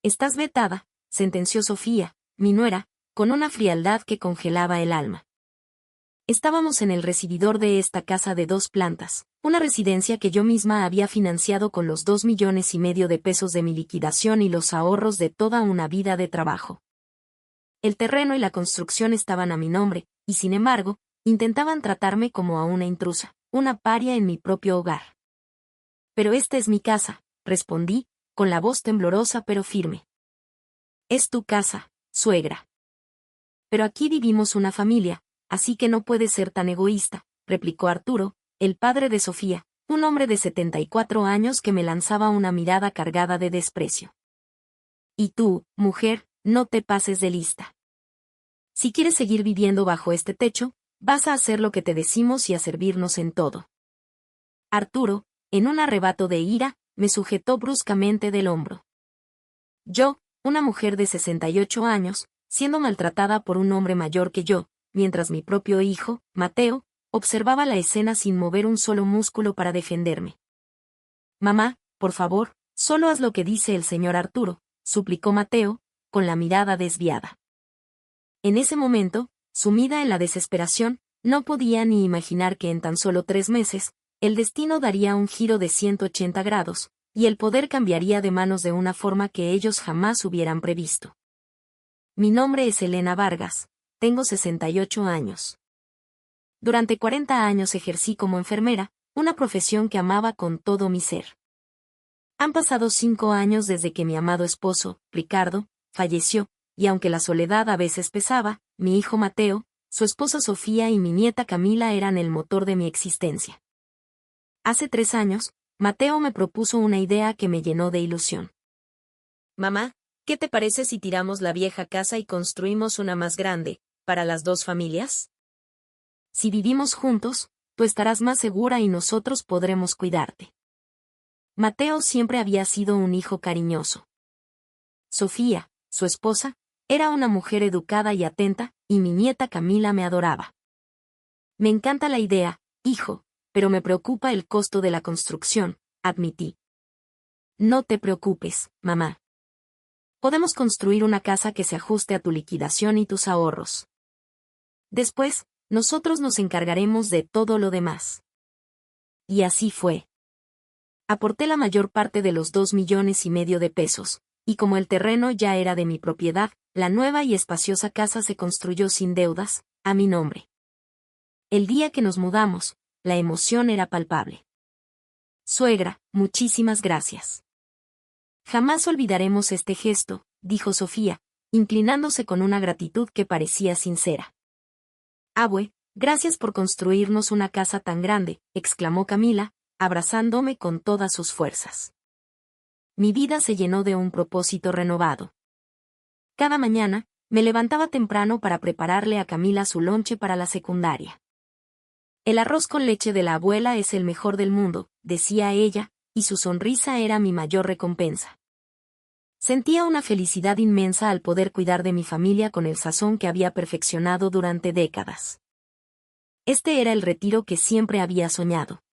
Estás vetada, sentenció Sofía, mi nuera, con una frialdad que congelaba el alma. Estábamos en el recibidor de esta casa de 2 plantas, una residencia que yo misma había financiado con los 2,5 millones de pesos de mi liquidación y los ahorros de toda una vida de trabajo. El terreno y la construcción estaban a mi nombre, y sin embargo, intentaban tratarme como a una intrusa, una paria en mi propio hogar. Pero esta es mi casa, respondí, con la voz temblorosa pero firme. Es tu casa, suegra. Pero aquí vivimos una familia, así que no puedes ser tan egoísta, replicó Arturo, el padre de Sofía, un hombre de 74 años que me lanzaba una mirada cargada de desprecio. Y tú, mujer, no te pases de lista. Si quieres seguir viviendo bajo este techo, vas a hacer lo que te decimos y a servirnos en todo. Arturo, en un arrebato de ira, me sujetó bruscamente del hombro. Yo, una mujer de 68 años, siendo maltratada por un hombre mayor que yo, mientras mi propio hijo, Mateo, observaba la escena sin mover un solo músculo para defenderme. Mamá, por favor, solo haz lo que dice el señor Arturo, suplicó Mateo, con la mirada desviada. En ese momento, sumida en la desesperación, no podía ni imaginar que en tan solo 3 meses, el destino daría un giro de 180 grados, y el poder cambiaría de manos de una forma que ellos jamás hubieran previsto. Mi nombre es Elena Vargas, tengo 68 años. Durante 40 años ejercí como enfermera, una profesión que amaba con todo mi ser. Han pasado 5 años desde que mi amado esposo, Ricardo, falleció, y aunque la soledad a veces pesaba, mi hijo Mateo, su esposa Sofía y mi nieta Camila eran el motor de mi existencia. Hace 3 años, Mateo me propuso una idea que me llenó de ilusión. Mamá, ¿qué te parece si tiramos la vieja casa y construimos una más grande, para las 2 familias? Si vivimos juntos, tú estarás más segura y nosotros podremos cuidarte. Mateo siempre había sido un hijo cariñoso. Sofía, su esposa, era una mujer educada y atenta, y mi nieta Camila me adoraba. Me encanta la idea, hijo, pero me preocupa el costo de la construcción, admití. No te preocupes, mamá. Podemos construir una casa que se ajuste a tu liquidación y tus ahorros. Después, nosotros nos encargaremos de todo lo demás. Y así fue. Aporté la mayor parte de los 2,5 millones de pesos, y como el terreno ya era de mi propiedad, la nueva y espaciosa casa se construyó sin deudas, a mi nombre. El día que nos mudamos, la emoción era palpable. Suegra, muchísimas gracias. Jamás olvidaremos este gesto, dijo Sofía, inclinándose con una gratitud que parecía sincera. Abue, gracias por construirnos una casa tan grande, exclamó Camila, abrazándome con todas sus fuerzas. Mi vida se llenó de un propósito renovado. Cada mañana, me levantaba temprano para prepararle a Camila su lonche para la secundaria. El arroz con leche de la abuela es el mejor del mundo, decía ella, y su sonrisa era mi mayor recompensa. Sentía una felicidad inmensa al poder cuidar de mi familia con el sazón que había perfeccionado durante décadas. Este era el retiro que siempre había soñado.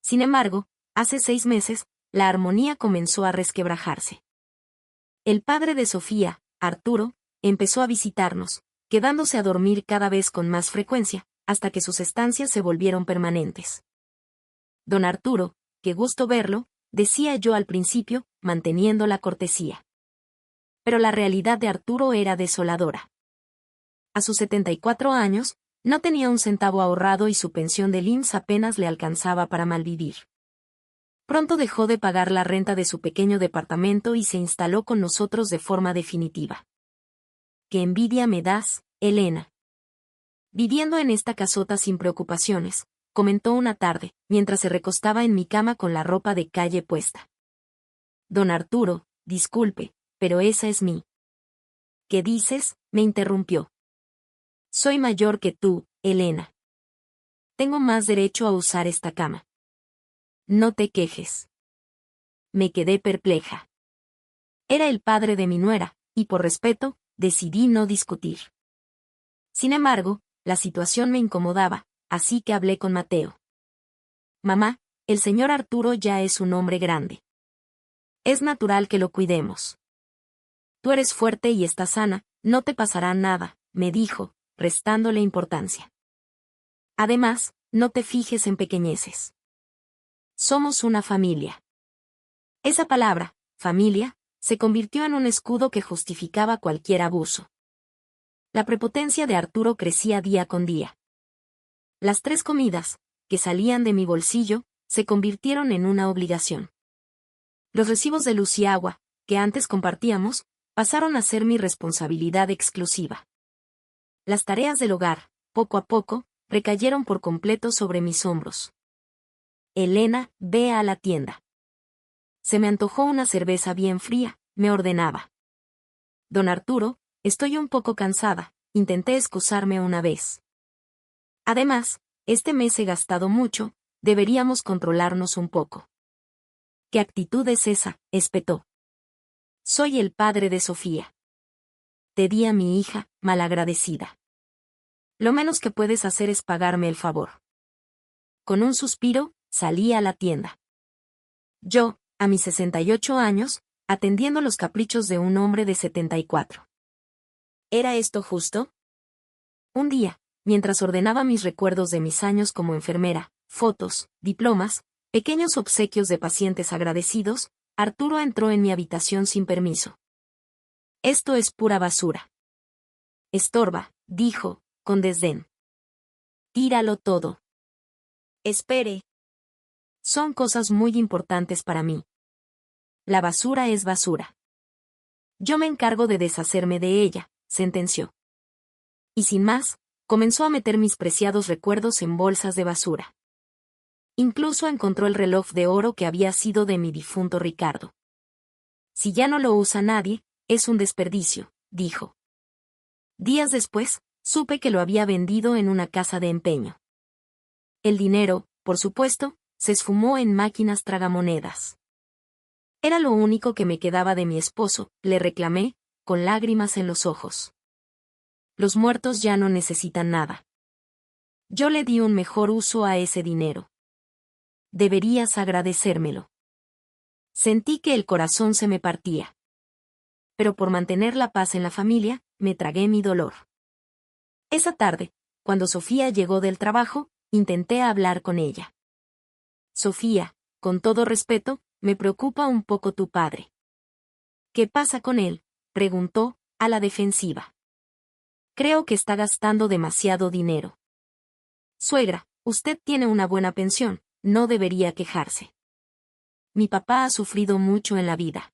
Sin embargo, hace 6 meses, la armonía comenzó a resquebrajarse. El padre de Sofía, Arturo, empezó a visitarnos, quedándose a dormir cada vez con más frecuencia, hasta que sus estancias se volvieron permanentes. Don Arturo, qué gusto verlo, decía yo al principio, manteniendo la cortesía. Pero la realidad de Arturo era desoladora. A sus 74 años, no tenía un centavo ahorrado y su pensión del IMSS apenas le alcanzaba para malvivir. Pronto dejó de pagar la renta de su pequeño departamento y se instaló con nosotros de forma definitiva. ¡Qué envidia me das, Elena! Viviendo en esta casota sin preocupaciones, comentó una tarde, mientras se recostaba en mi cama con la ropa de calle puesta. Don Arturo, disculpe, pero esa es mí. ¿Qué dices?, me interrumpió. Soy mayor que tú, Elena. Tengo más derecho a usar esta cama. No te quejes. Me quedé perpleja. Era el padre de mi nuera, y por respeto, decidí no discutir. Sin embargo, la situación me incomodaba, así que hablé con Mateo. Mamá, el señor Arturo ya es un hombre grande. Es natural que lo cuidemos. Tú eres fuerte y estás sana, no te pasará nada, me dijo, restándole importancia. Además, no te fijes en pequeñeces. Somos una familia. Esa palabra, familia, se convirtió en un escudo que justificaba cualquier abuso. La prepotencia de Arturo crecía día con día. Las 3 comidas, que salían de mi bolsillo, se convirtieron en una obligación. Los recibos de luz y agua, que antes compartíamos, pasaron a ser mi responsabilidad exclusiva. Las tareas del hogar, poco a poco, recayeron por completo sobre mis hombros. Elena, ve a la tienda. Se me antojó una cerveza bien fría, me ordenaba. Don Arturo, estoy un poco cansada, intenté excusarme una vez. Además, este mes he gastado mucho, deberíamos controlarnos un poco. ¿Qué actitud es esa?, espetó. Soy el padre de Sofía. Te di a mi hija, malagradecida. Lo menos que puedes hacer es pagarme el favor. Con un suspiro, salí a la tienda. Yo, a mis 68 años, atendiendo los caprichos de un hombre de 74. ¿Era esto justo? Un día, mientras ordenaba mis recuerdos de mis años como enfermera, fotos, diplomas, pequeños obsequios de pacientes agradecidos, Arturo entró en mi habitación sin permiso. Esto es pura basura. Estorba, dijo, con desdén. Tíralo todo. Espere. Son cosas muy importantes para mí. La basura es basura. Yo me encargo de deshacerme de ella, sentenció. Y sin más, comenzó a meter mis preciados recuerdos en bolsas de basura. Incluso encontró el reloj de oro que había sido de mi difunto Ricardo. Si ya no lo usa nadie, es un desperdicio, dijo. Días después, supe que lo había vendido en una casa de empeño. El dinero, por supuesto, se esfumó en máquinas tragamonedas. Era lo único que me quedaba de mi esposo, le reclamé, con lágrimas en los ojos. Los muertos ya no necesitan nada. Yo le di un mejor uso a ese dinero. Deberías agradecérmelo. Sentí que el corazón se me partía. Pero por mantener la paz en la familia, me tragué mi dolor. Esa tarde, cuando Sofía llegó del trabajo, intenté hablar con ella. Sofía, con todo respeto, me preocupa un poco tu padre. ¿Qué pasa con él?, preguntó, a la defensiva. Creo que está gastando demasiado dinero. Suegra, usted tiene una buena pensión, no debería quejarse. Mi papá ha sufrido mucho en la vida.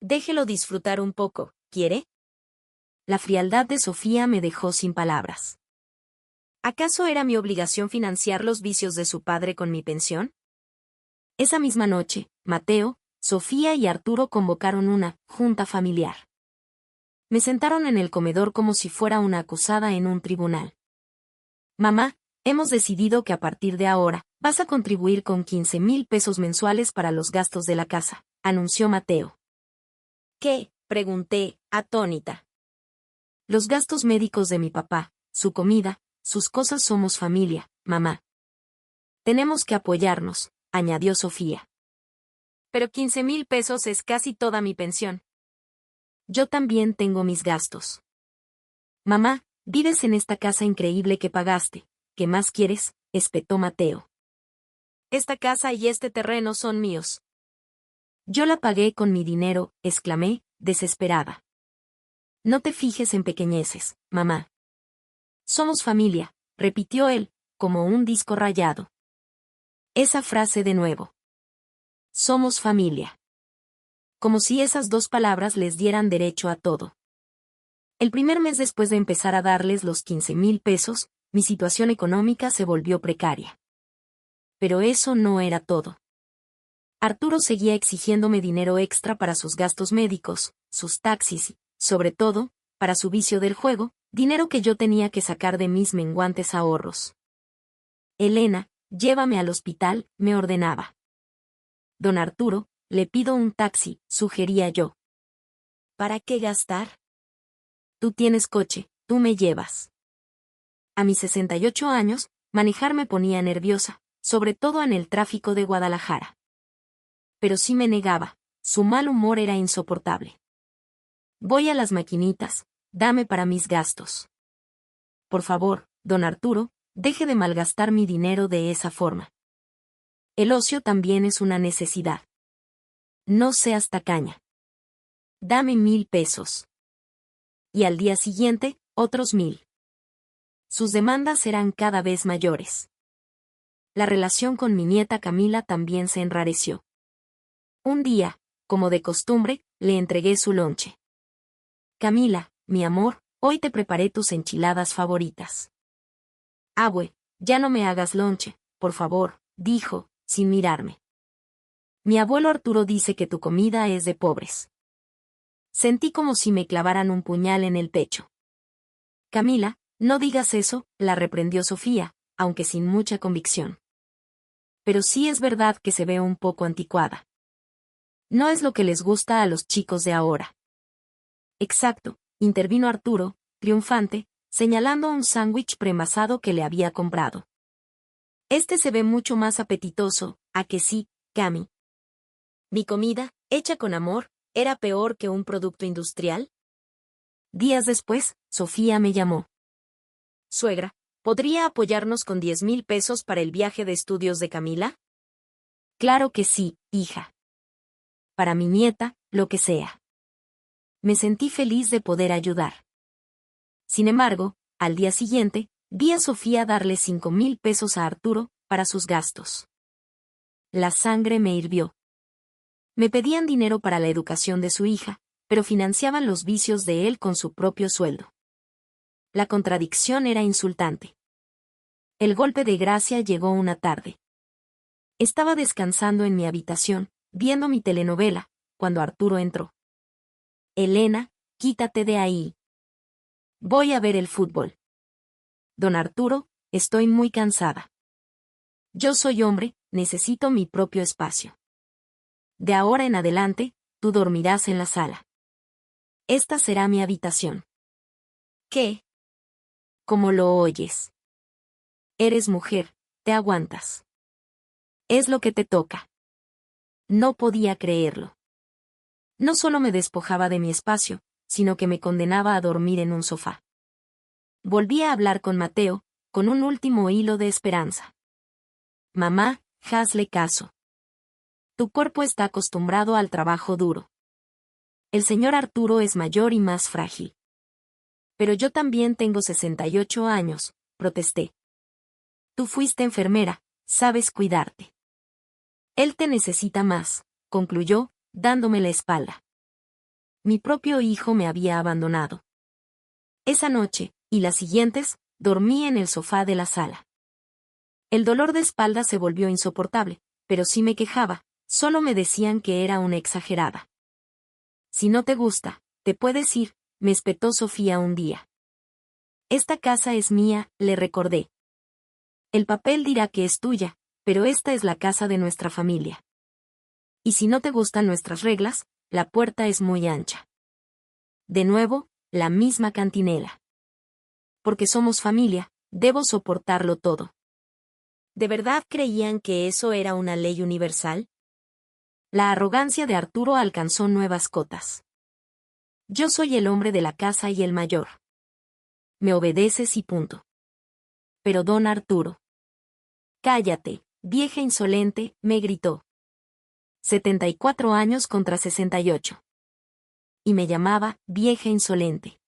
Déjelo disfrutar un poco, ¿quiere? La frialdad de Sofía me dejó sin palabras. ¿Acaso era mi obligación financiar los vicios de su padre con mi pensión? Esa misma noche, Mateo, Sofía y Arturo convocaron una junta familiar. Me sentaron en el comedor como si fuera una acusada en un tribunal. Mamá, hemos decidido que a partir de ahora, vas a contribuir con 15,000 pesos mensuales para los gastos de la casa, anunció Mateo. ¿Qué?, pregunté, atónita. Los gastos médicos de mi papá, su comida, sus cosas. Somos familia, mamá. Tenemos que apoyarnos, añadió Sofía. Pero 15,000 pesos es casi toda mi pensión. Yo también tengo mis gastos. Mamá, vives en esta casa increíble que pagaste. ¿Qué más quieres?, espetó Mateo. Esta casa y este terreno son míos. Yo la pagué con mi dinero, exclamé, desesperada. No te fijes en pequeñeces, mamá. Somos familia, repitió él, como un disco rayado. Esa frase de nuevo. Somos familia. Como si esas 2 palabras les dieran derecho a todo. El primer mes después de empezar a darles los 15,000 pesos, mi situación económica se volvió precaria. Pero eso no era todo. Arturo seguía exigiéndome dinero extra para sus gastos médicos, sus taxis y, sobre todo, para su vicio del juego, dinero que yo tenía que sacar de mis menguantes ahorros. Elena, llévame al hospital, me ordenaba. Don Arturo, le pido un taxi, sugería yo. ¿Para qué gastar? Tú tienes coche, tú me llevas. A mis 68 años, manejar me ponía nerviosa, sobre todo en el tráfico de Guadalajara. Pero sí me negaba, su mal humor era insoportable. Voy a las maquinitas, dame para mis gastos. Por favor, don Arturo, deje de malgastar mi dinero de esa forma. El ocio también es una necesidad. No seas tacaña. Dame 1,000 pesos. Y al día siguiente, otros 1,000. Sus demandas eran cada vez mayores. La relación con mi nieta Camila también se enrareció. Un día, como de costumbre, le entregué su lonche. Camila, mi amor, hoy te preparé tus enchiladas favoritas. Abue, ya no me hagas lonche, por favor, dijo, sin mirarme. Mi abuelo Arturo dice que tu comida es de pobres. Sentí como si me clavaran un puñal en el pecho. Camila, no digas eso, la reprendió Sofía, aunque sin mucha convicción. Pero sí es verdad que se ve un poco anticuada. No es lo que les gusta a los chicos de ahora. Exacto, intervino Arturo, triunfante, señalando un sándwich preenvasado que le había comprado. Este se ve mucho más apetitoso, ¿a que sí, Cami? ¿Mi comida, hecha con amor, era peor que un producto industrial? Días después, Sofía me llamó. Suegra, ¿podría apoyarnos con 10,000 pesos para el viaje de estudios de Camila? Claro que sí, hija. Para mi nieta, lo que sea. Me sentí feliz de poder ayudar. Sin embargo, al día siguiente, vi a Sofía darle 5,000 pesos a Arturo, para sus gastos. La sangre me hirvió. Me pedían dinero para la educación de su hija, pero financiaban los vicios de él con su propio sueldo. La contradicción era insultante. El golpe de gracia llegó una tarde. Estaba descansando en mi habitación, viendo mi telenovela, cuando Arturo entró. Elena, quítate de ahí. Voy a ver el fútbol. Don Arturo, estoy muy cansada. Yo soy hombre, necesito mi propio espacio. De ahora en adelante, tú dormirás en la sala. Esta será mi habitación. ¿Qué? Como lo oyes. Eres mujer, te aguantas. Es lo que te toca. No podía creerlo. No solo me despojaba de mi espacio, sino que me condenaba a dormir en un sofá. Volví a hablar con Mateo, con un último hilo de esperanza. Mamá, hazle caso. Tu cuerpo está acostumbrado al trabajo duro. El señor Arturo es mayor y más frágil. Pero yo también tengo 68 años, protesté. Tú fuiste enfermera, sabes cuidarte. Él te necesita más, concluyó, dándome la espalda. Mi propio hijo me había abandonado. Esa noche, y las siguientes, dormí en el sofá de la sala. El dolor de espalda se volvió insoportable, pero sí me quejaba, solo me decían que era una exagerada. Si no te gusta, te puedes ir, me espetó Sofía un día. Esta casa es mía, le recordé. El papel dirá que es tuya, pero esta es la casa de nuestra familia. Y si no te gustan nuestras reglas, la puerta es muy ancha. De nuevo, la misma cantinela. Porque somos familia, debo soportarlo todo. ¿De verdad creían que eso era una ley universal? La arrogancia de Arturo alcanzó nuevas cotas. Yo soy el hombre de la casa y el mayor. Me obedeces y punto. Pero don Arturo. Cállate, vieja insolente, me gritó. 74 años contra 68. Y me llamaba, vieja insolente.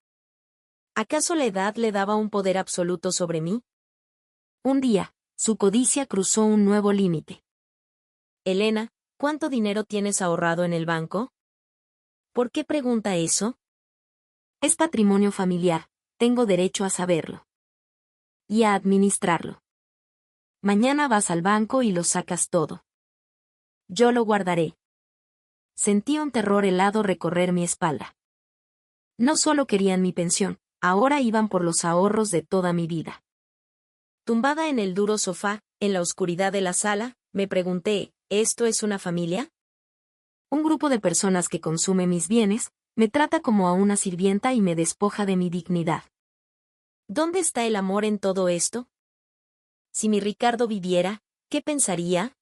¿Acaso la edad le daba un poder absoluto sobre mí? Un día, su codicia cruzó un nuevo límite. Elena, ¿cuánto dinero tienes ahorrado en el banco? ¿Por qué pregunta eso? Es patrimonio familiar, tengo derecho a saberlo. Y a administrarlo. Mañana vas al banco y lo sacas todo. Yo lo guardaré. Sentí un terror helado recorrer mi espalda. No solo querían mi pensión, ahora iban por los ahorros de toda mi vida. Tumbada en el duro sofá, en la oscuridad de la sala, me pregunté, ¿esto es una familia? Un grupo de personas que consume mis bienes, me trata como a una sirvienta y me despoja de mi dignidad. ¿Dónde está el amor en todo esto? Si mi Ricardo viviera, ¿qué pensaría?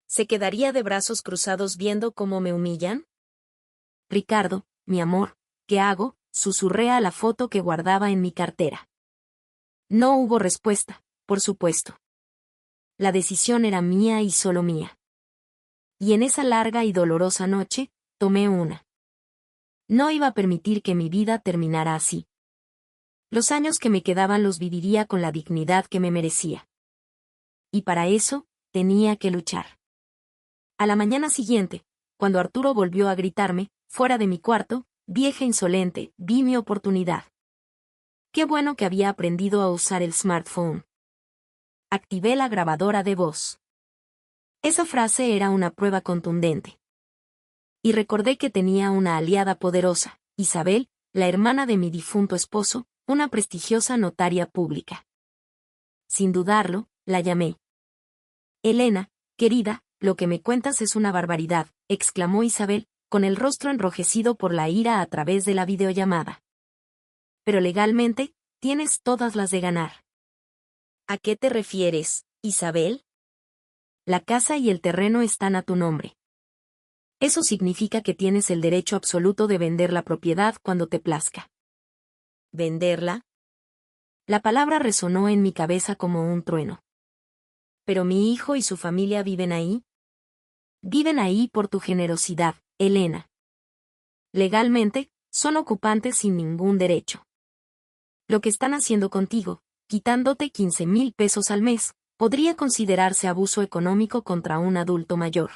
¿Se quedaría de brazos cruzados viendo cómo me humillan? Ricardo, mi amor, ¿qué hago?, susurré a la foto que guardaba en mi cartera. No hubo respuesta, por supuesto. La decisión era mía y solo mía. Y en esa larga y dolorosa noche, tomé una. No iba a permitir que mi vida terminara así. Los años que me quedaban los viviría con la dignidad que me merecía. Y para eso, tenía que luchar. A la mañana siguiente, cuando Arturo volvió a gritarme, fuera de mi cuarto, vieja insolente, vi mi oportunidad. Qué bueno que había aprendido a usar el smartphone. Activé la grabadora de voz. Esa frase era una prueba contundente. Y recordé que tenía una aliada poderosa, Isabel, la hermana de mi difunto esposo, una prestigiosa notaria pública. Sin dudarlo, la llamé. Elena, querida, lo que me cuentas es una barbaridad, exclamó Isabel, con el rostro enrojecido por la ira a través de la videollamada. Pero legalmente, tienes todas las de ganar. ¿A qué te refieres, Isabel? La casa y el terreno están a tu nombre. Eso significa que tienes el derecho absoluto de vender la propiedad cuando te plazca. ¿Venderla? La palabra resonó en mi cabeza como un trueno. ¿Pero mi hijo y su familia viven ahí? Viven ahí por tu generosidad, Elena. Legalmente, son ocupantes sin ningún derecho. Lo que están haciendo contigo, quitándote 15,000 pesos al mes, podría considerarse abuso económico contra un adulto mayor.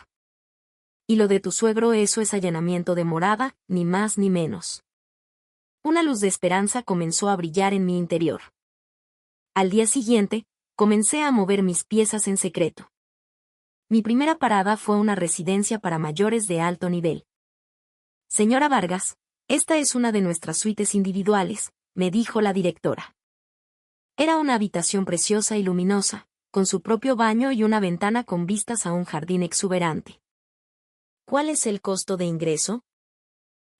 Y lo de tu suegro, eso es allanamiento de morada, ni más ni menos. Una luz de esperanza comenzó a brillar en mi interior. Al día siguiente, comencé a mover mis piezas en secreto. Mi primera parada fue una residencia para mayores de alto nivel. Señora Vargas, esta es una de nuestras suites individuales, me dijo la directora. Era una habitación preciosa y luminosa, con su propio baño y una ventana con vistas a un jardín exuberante. ¿Cuál es el costo de ingreso?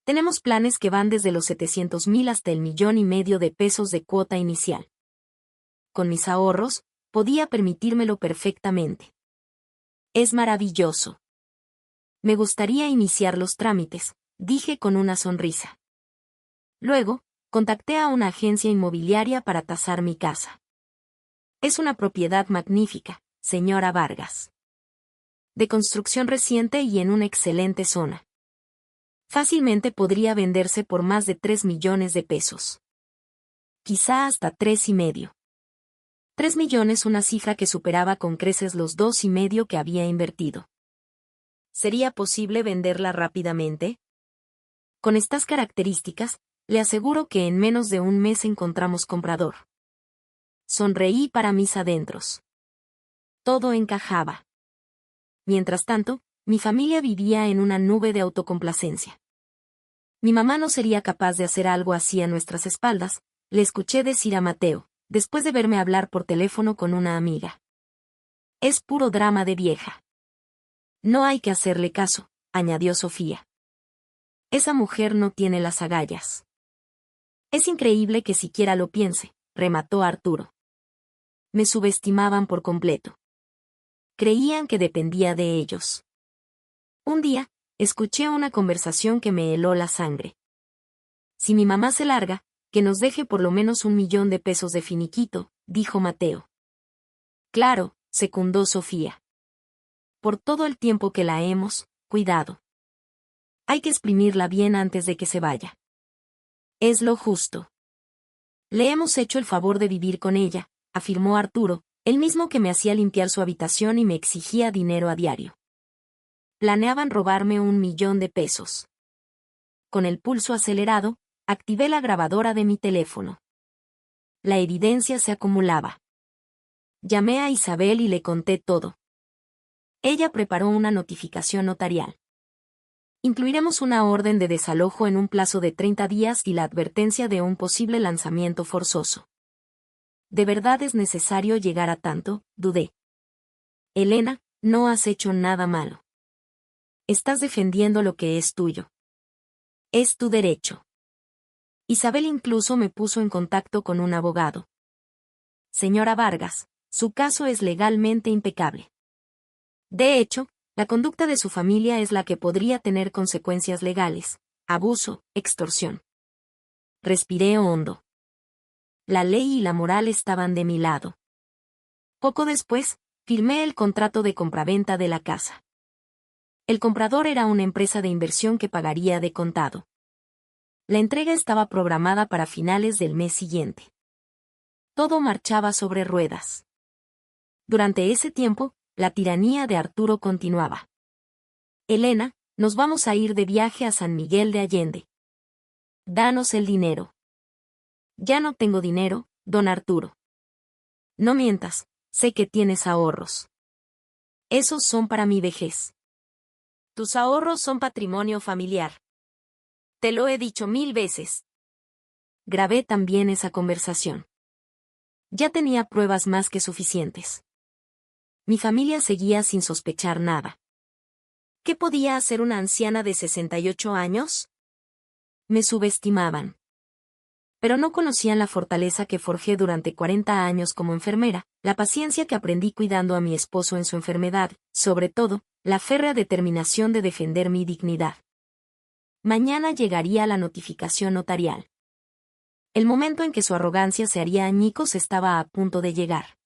Tenemos planes que van desde los 700,000 hasta el 1,5 millones de pesos de cuota inicial. Con mis ahorros, podía permitírmelo perfectamente. Es maravilloso. Me gustaría iniciar los trámites, dije con una sonrisa. Luego, contacté a una agencia inmobiliaria para tasar mi casa. Es una propiedad magnífica, señora Vargas. De construcción reciente y en una excelente zona. Fácilmente podría venderse por más de 3 millones de pesos. Quizá hasta 3,5. 3 millones, una cifra que superaba con creces los 2,5 que había invertido. ¿Sería posible venderla rápidamente? Con estas características, le aseguro que en menos de un mes encontramos comprador. Sonreí para mis adentros. Todo encajaba. Mientras tanto, mi familia vivía en una nube de autocomplacencia. Mi mamá no sería capaz de hacer algo así a nuestras espaldas, le escuché decir a Mateo, después de verme hablar por teléfono con una amiga. Es puro drama de vieja. No hay que hacerle caso, añadió Sofía. Esa mujer no tiene las agallas. Es increíble que siquiera lo piense, remató Arturo. Me subestimaban por completo. Creían que dependía de ellos. Un día, escuché una conversación que me heló la sangre. Si mi mamá se larga, que nos deje por lo menos 1 millón de pesos de finiquito, dijo Mateo. Claro, secundó Sofía. Por todo el tiempo que la hemos cuidado. Hay que exprimirla bien antes de que se vaya. Es lo justo. Le hemos hecho el favor de vivir con ella, afirmó Arturo, el mismo que me hacía limpiar su habitación y me exigía dinero a diario. Planeaban robarme 1 millón de pesos. Con el pulso acelerado, activé la grabadora de mi teléfono. La evidencia se acumulaba. Llamé a Isabel y le conté todo. Ella preparó una notificación notarial. Incluiremos una orden de desalojo en un plazo de 30 días y la advertencia de un posible lanzamiento forzoso. ¿De verdad es necesario llegar a tanto?, dudé. Elena, no has hecho nada malo. Estás defendiendo lo que es tuyo. Es tu derecho. Isabel incluso me puso en contacto con un abogado. Señora Vargas, su caso es legalmente impecable. De hecho, la conducta de su familia es la que podría tener consecuencias legales: abuso, extorsión. respiré hondo. La ley y la moral estaban de mi lado. Poco después, firmé el contrato de compraventa de la casa. El comprador era una empresa de inversión que pagaría de contado. La entrega estaba programada para finales del mes siguiente. Todo marchaba sobre ruedas. Durante ese tiempo, la tiranía de Arturo continuaba. Elena, nos vamos a ir de viaje a San Miguel de Allende. Danos el dinero. Ya no tengo dinero, don Arturo. No mientas, sé que tienes ahorros. Esos son para mi vejez. Tus ahorros son patrimonio familiar. Te lo he dicho 1000 veces. Grabé también esa conversación. Ya tenía pruebas más que suficientes. Mi familia seguía sin sospechar nada. ¿Qué podía hacer una anciana de 68 años? Me subestimaban. Pero no conocían la fortaleza que forjé durante 40 años como enfermera, la paciencia que aprendí cuidando a mi esposo en su enfermedad, sobre todo, la férrea determinación de defender mi dignidad. Mañana llegaría la notificación notarial. El momento en que su arrogancia se haría añicos estaba a punto de llegar.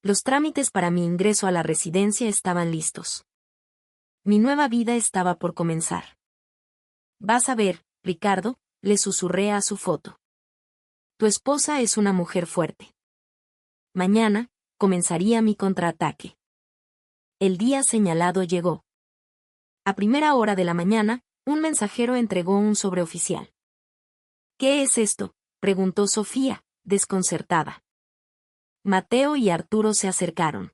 Los trámites para mi ingreso a la residencia estaban listos. Mi nueva vida estaba por comenzar. Vas a ver, Ricardo, le susurré a su foto. Tu esposa es una mujer fuerte. Mañana, comenzaría mi contraataque. El día señalado llegó. A primera hora de la mañana, un mensajero entregó un sobreoficial. ¿Qué es esto?, preguntó Sofía, desconcertada. Mateo y Arturo se acercaron.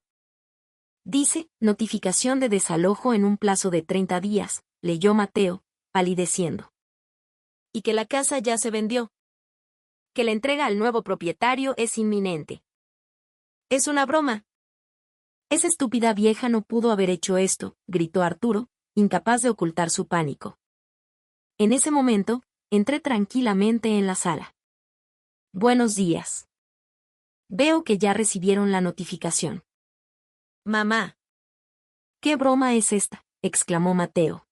Dice, notificación de desalojo en un plazo de 30 días, leyó Mateo, palideciendo. Y que la casa ya se vendió. Que la entrega al nuevo propietario es inminente. Es una broma. Esa estúpida vieja no pudo haber hecho esto, gritó Arturo, incapaz de ocultar su pánico. En ese momento, entré tranquilamente en la sala. Buenos días. Veo que ya recibieron la notificación. Mamá. ¿Qué broma es esta?, exclamó Mateo.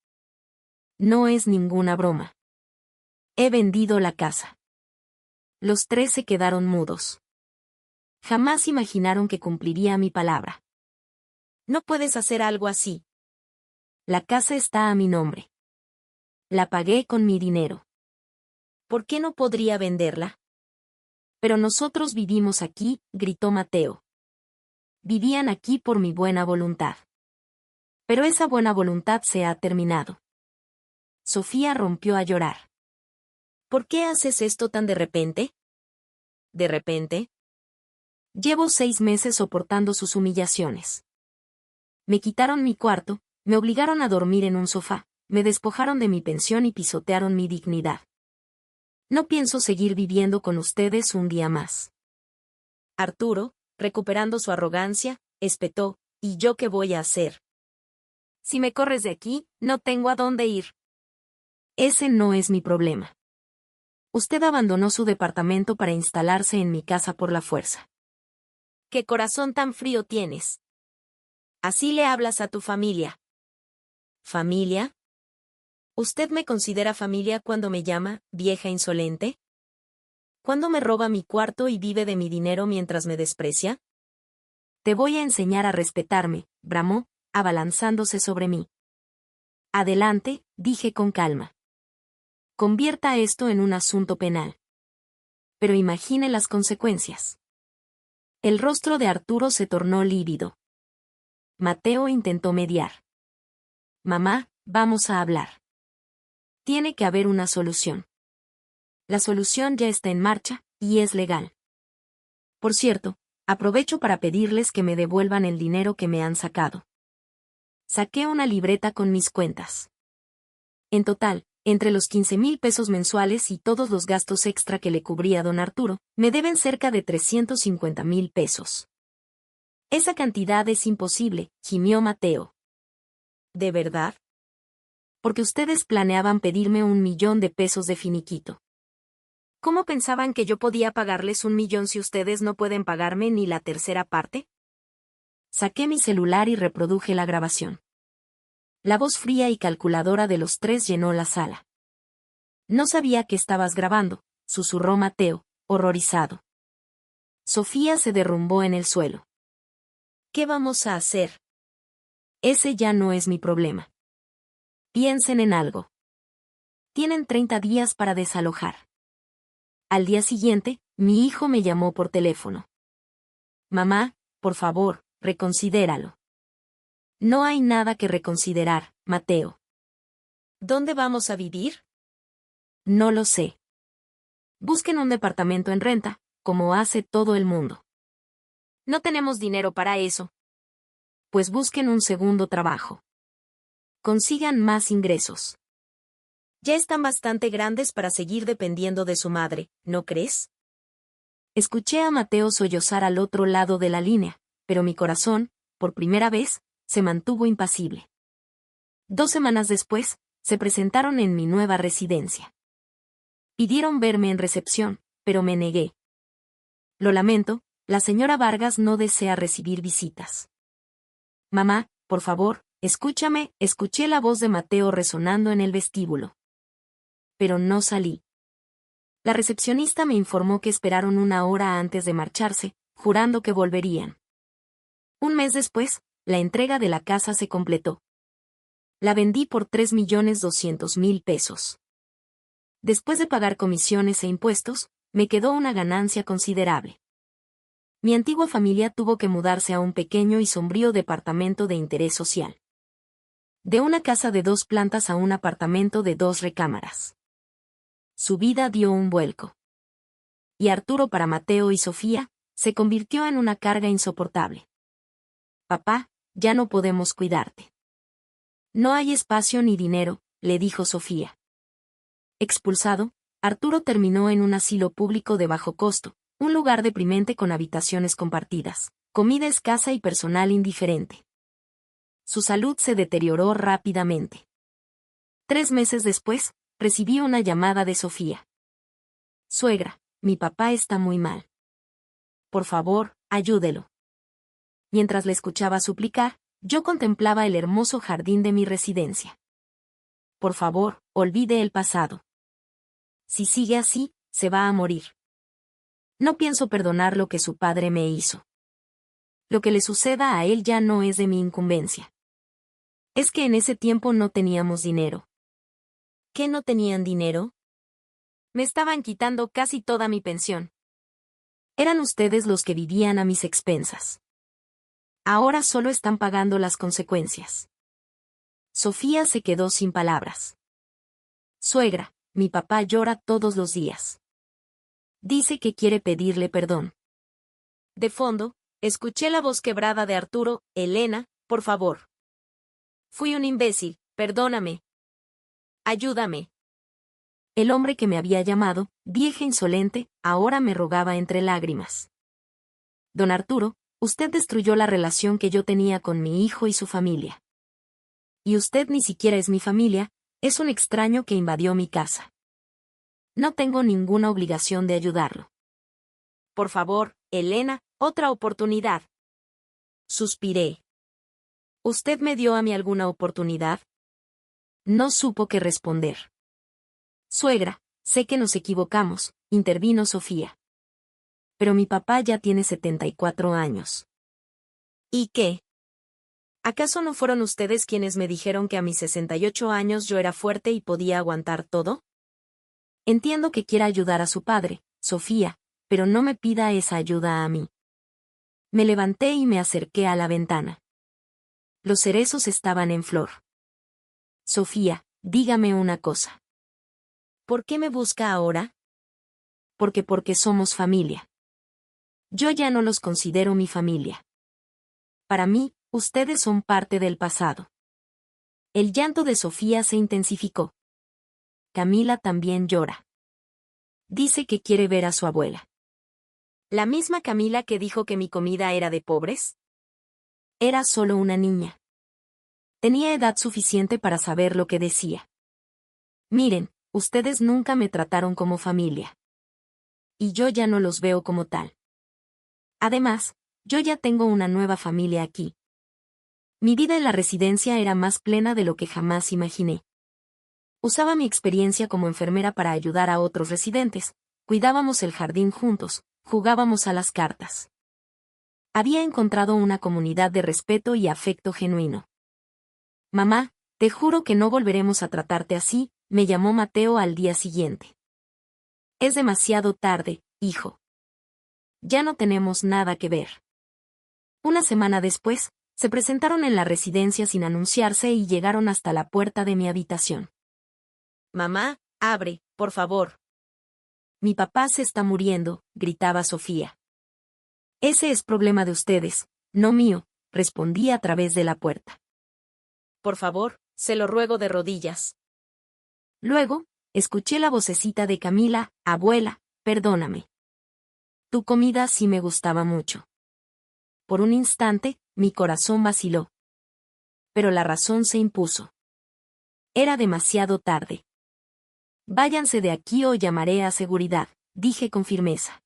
No es ninguna broma. He vendido la casa. Los tres se quedaron mudos. Jamás imaginaron que cumpliría mi palabra. No puedes hacer algo así. La casa está a mi nombre. La pagué con mi dinero. ¿Por qué no podría venderla? Pero nosotros vivimos aquí, gritó Mateo. Vivían aquí por mi buena voluntad. Pero esa buena voluntad se ha terminado. Sofía rompió a llorar. ¿Por qué haces esto tan de repente? ¿De repente? Llevo 6 meses soportando sus humillaciones. Me quitaron mi cuarto, me obligaron a dormir en un sofá, me despojaron de mi pensión y pisotearon mi dignidad. No pienso seguir viviendo con ustedes un día más. Arturo, recuperando su arrogancia, espetó, ¿y yo qué voy a hacer? Si me corres de aquí, no tengo a dónde ir. Ese no es mi problema. Usted abandonó su departamento para instalarse en mi casa por la fuerza. ¿Qué corazón tan frío tienes? Así le hablas a tu familia. ¿Familia? ¿Usted me considera familia cuando me llama, vieja insolente? ¿Cuándo me roba mi cuarto y vive de mi dinero mientras me desprecia? Te voy a enseñar a respetarme, bramó, abalanzándose sobre mí. Adelante, dije con calma. Convierta esto en un asunto penal. Pero imagine las consecuencias. El rostro de Arturo se tornó lívido. Mateo intentó mediar. Mamá, vamos a hablar. Tiene que haber una solución. La solución ya está en marcha, y es legal. Por cierto, aprovecho para pedirles que me devuelvan el dinero que me han sacado. Saqué una libreta con mis cuentas. En total, entre los 15,000 pesos mensuales y todos los gastos extra que le cubría don Arturo, me deben cerca de 350,000 pesos. Esa cantidad es imposible, gimió Mateo. ¿De verdad? Porque ustedes planeaban pedirme 1,000,000 de pesos de finiquito. ¿Cómo pensaban que yo podía pagarles 1,000,000 si ustedes no pueden pagarme ni la tercera parte? Saqué mi celular y reproduje la grabación. La voz fría y calculadora de los tres llenó la sala. No sabía que estabas grabando, susurró Mateo, horrorizado. Sofía se derrumbó en el suelo. ¿Qué vamos a hacer? Ese ya no es mi problema. Piensen en algo. Tienen 30 días para desalojar. Al día siguiente, mi hijo me llamó por teléfono. Mamá, por favor, reconsidéralo. No hay nada que reconsiderar, Mateo. ¿Dónde vamos a vivir? No lo sé. Busquen un departamento en renta, como hace todo el mundo. No tenemos dinero para eso. Pues busquen un segundo trabajo. Consigan más ingresos. Ya están bastante grandes para seguir dependiendo de su madre, ¿no crees? Escuché a Mateo sollozar al otro lado de la línea, pero mi corazón, por primera vez, se mantuvo impasible. 2 semanas después, se presentaron en mi nueva residencia. Pidieron verme en recepción, pero me negué. Lo lamento, la señora Vargas no desea recibir visitas. Mamá, por favor, escúchame, escuché la voz de Mateo resonando en el vestíbulo. Pero no salí. La recepcionista me informó que esperaron 1 hora antes de marcharse, jurando que volverían. 1 mes después, la entrega de la casa se completó. La vendí por 3.200.000 pesos. Después de pagar comisiones e impuestos, me quedó una ganancia considerable. Mi antigua familia tuvo que mudarse a un pequeño y sombrío departamento de interés social. De una casa de 2 plantas a un apartamento de 2 recámaras. Su vida dio un vuelco. Y Arturo, para Mateo y Sofía, se convirtió en una carga insoportable. Papá, ya no podemos cuidarte. No hay espacio ni dinero, le dijo Sofía. Expulsado, Arturo terminó en un asilo público de bajo costo, un lugar deprimente con habitaciones compartidas, comida escasa y personal indiferente. Su salud se deterioró rápidamente. 3 meses después, recibí una llamada de Sofía. Suegra, mi papá está muy mal. Por favor, ayúdelo. Mientras le escuchaba suplicar, yo contemplaba el hermoso jardín de mi residencia. Por favor, olvide el pasado. Si sigue así, se va a morir. No pienso perdonar lo que su padre me hizo. Lo que le suceda a él ya no es de mi incumbencia. Es que en ese tiempo no teníamos dinero. ¿Qué no tenían dinero? Me estaban quitando casi toda mi pensión. Eran ustedes los que vivían a mis expensas. Ahora solo están pagando las consecuencias. Sofía se quedó sin palabras. Suegra, mi papá llora todos los días. Dice que quiere pedirle perdón. De fondo, escuché la voz quebrada de Arturo. Elena, por favor. Fui un imbécil, perdóname. Ayúdame. El hombre que me había llamado, vieja insolente, ahora me rogaba entre lágrimas. Don Arturo, usted destruyó la relación que yo tenía con mi hijo y su familia. Y usted ni siquiera es mi familia, es un extraño que invadió mi casa. No tengo ninguna obligación de ayudarlo. Por favor, Elena, otra oportunidad. Suspiré. ¿Usted me dio a mí alguna oportunidad? No supo qué responder. Suegra, sé que nos equivocamos, intervino Sofía. Pero mi papá ya tiene 74 años. ¿Y qué? ¿Acaso no fueron ustedes quienes me dijeron que a mis 68 años yo era fuerte y podía aguantar todo? Entiendo que quiera ayudar a su padre, Sofía, pero no me pida esa ayuda a mí. Me levanté y me acerqué a la ventana. Los cerezos estaban en flor. Sofía, dígame una cosa. ¿Por qué me busca ahora? Porque somos familia. Yo ya no los considero mi familia. Para mí, ustedes son parte del pasado. El llanto de Sofía se intensificó. Camila también llora. Dice que quiere ver a su abuela. ¿La misma Camila que dijo que mi comida era de pobres? Era solo una niña. Tenía edad suficiente para saber lo que decía. Miren, ustedes nunca me trataron como familia. Y yo ya no los veo como tal. Además, yo ya tengo una nueva familia aquí. Mi vida en la residencia era más plena de lo que jamás imaginé. Usaba mi experiencia como enfermera para ayudar a otros residentes, cuidábamos el jardín juntos, jugábamos a las cartas. Había encontrado una comunidad de respeto y afecto genuino. Mamá, te juro que no volveremos a tratarte así, me llamó Mateo al día siguiente. Es demasiado tarde, hijo. Ya no tenemos nada que ver. Una semana después, se presentaron en la residencia sin anunciarse y llegaron hasta la puerta de mi habitación. Mamá, abre, por favor. Mi papá se está muriendo, gritaba Sofía. Ese es problema de ustedes, no mío, respondí a través de la puerta. Por favor, se lo ruego de rodillas. Luego, escuché la vocecita de Camila, abuela, perdóname. Tu comida sí me gustaba mucho. Por un instante, mi corazón vaciló. Pero la razón se impuso. Era demasiado tarde. Váyanse de aquí o llamaré a seguridad, dije con firmeza.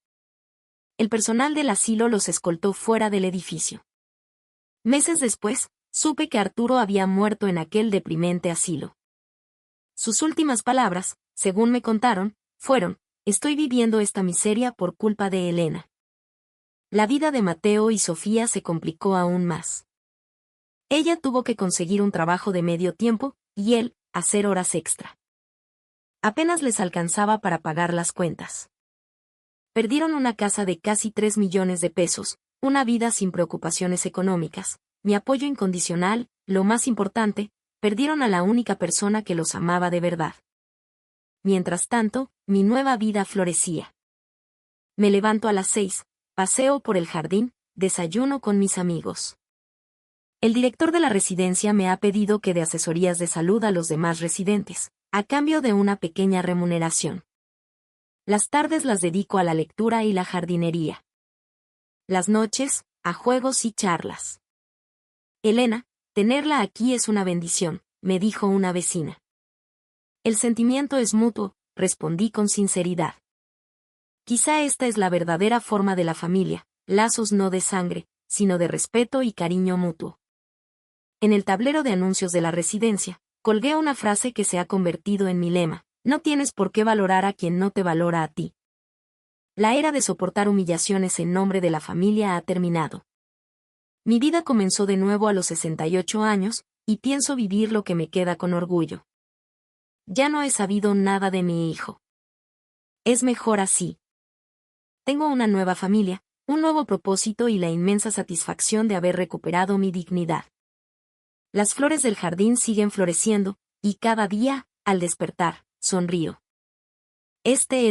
El personal del asilo los escoltó fuera del edificio. Meses después, supe que Arturo había muerto en aquel deprimente asilo. Sus últimas palabras, según me contaron, fueron: estoy viviendo esta miseria por culpa de Elena. La vida de Mateo y Sofía se complicó aún más. Ella tuvo que conseguir un trabajo de medio tiempo, y él, hacer horas extra. Apenas les alcanzaba para pagar las cuentas. Perdieron una casa de casi 3 millones de pesos, una vida sin preocupaciones económicas, mi apoyo incondicional, lo más importante, perdieron a la única persona que los amaba de verdad. Mientras tanto, mi nueva vida florecía. Me levanto a las 6, paseo por el jardín, desayuno con mis amigos. El director de la residencia me ha pedido que dé asesorías de salud a los demás residentes, a cambio de una pequeña remuneración. Las tardes las dedico a la lectura y la jardinería. Las noches, a juegos y charlas. Elena, tenerla aquí es una bendición, me dijo una vecina. El sentimiento es mutuo, respondí con sinceridad. Quizá esta es la verdadera forma de la familia, lazos no de sangre, sino de respeto y cariño mutuo. En el tablero de anuncios de la residencia, colgué una frase que se ha convertido en mi lema: no tienes por qué valorar a quien no te valora a ti. La era de soportar humillaciones en nombre de la familia ha terminado. Mi vida comenzó de nuevo a los 68 años, y pienso vivir lo que me queda con orgullo. Ya no he sabido nada de mi hijo. Es mejor así. Tengo una nueva familia, un nuevo propósito y la inmensa satisfacción de haber recuperado mi dignidad. Las flores del jardín siguen floreciendo, y cada día, al despertar, sonrío. Este es